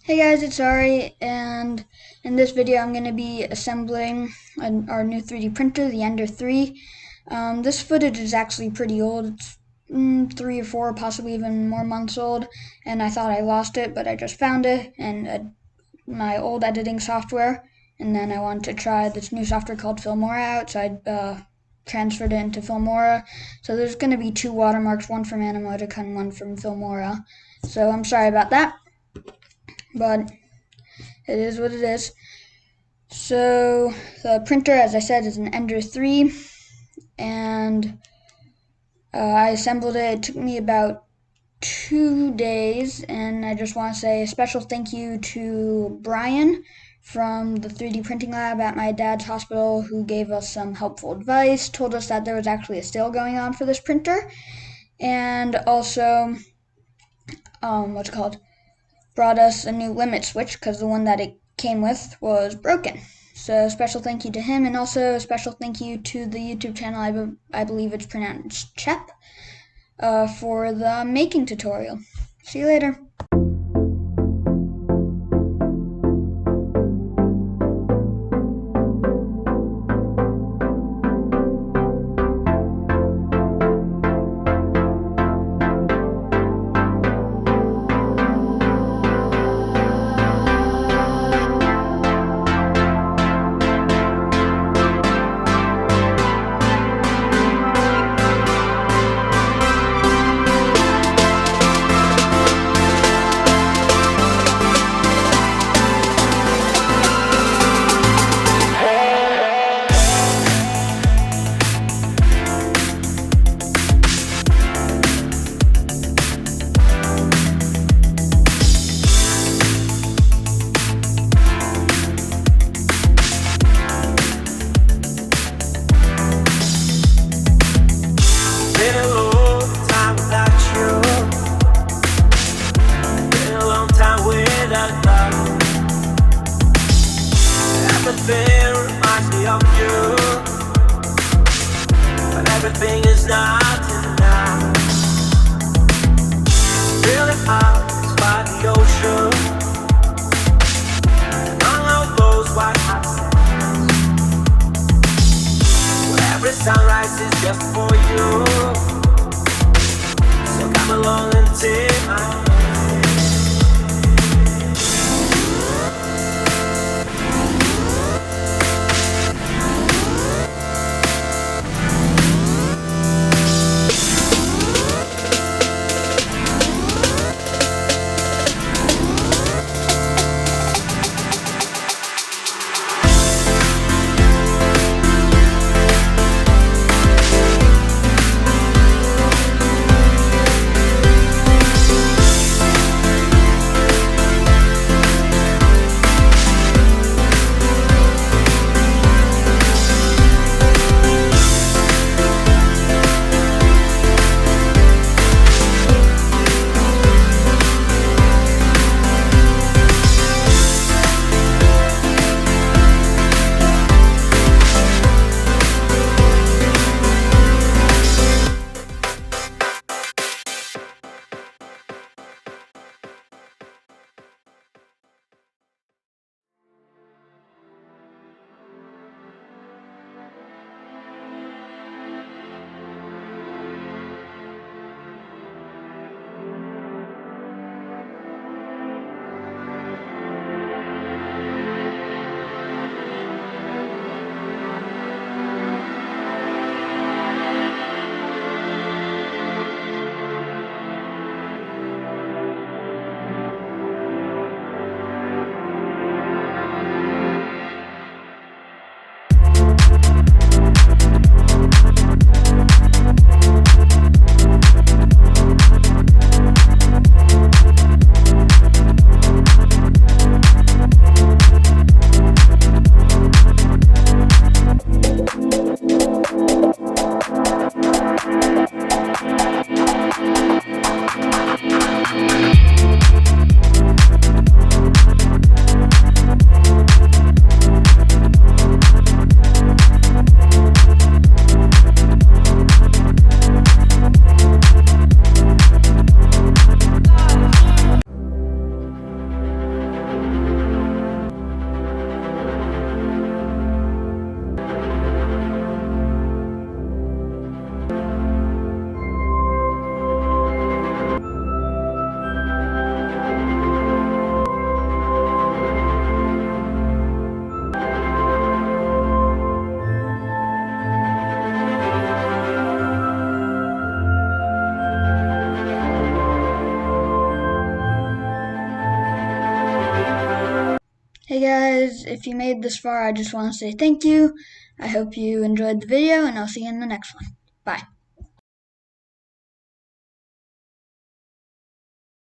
Hey guys, it's Ari, and in this video I'm going to be assembling our new 3D printer, the Ender 3. This footage is actually pretty old. It's 3 or 4, possibly even more months old, and I thought I lost it, but I just found it in my old editing software, and then I wanted to try this new software called Filmora out, so I transferred it into Filmora. So there's going to be 2 watermarks, one from Animotica and one from Filmora. So I'm sorry about that, but it is what it is. So the printer, as I said, is an Ender 3, and I assembled it. It took me about 2 days, and I just want to say a special thank you to Brian from the 3D printing lab at my dad's hospital, who gave us some helpful advice, told us that there was actually a sale going on for this printer, and also brought us a new limit switch because the one that it came with was broken. So special thank you to him, and also a special thank you to the YouTube channel, I believe it's pronounced Chep, for the making tutorial. See you later. Everything reminds me of you, but everything is not enough. Really hot by the ocean, among all those white hot sands, where every sunrise is just for you. So come along and take my hand. Hey guys, if you made this far, I just want to say thank you. I hope you enjoyed the video, and I'll see you in the next one. Bye.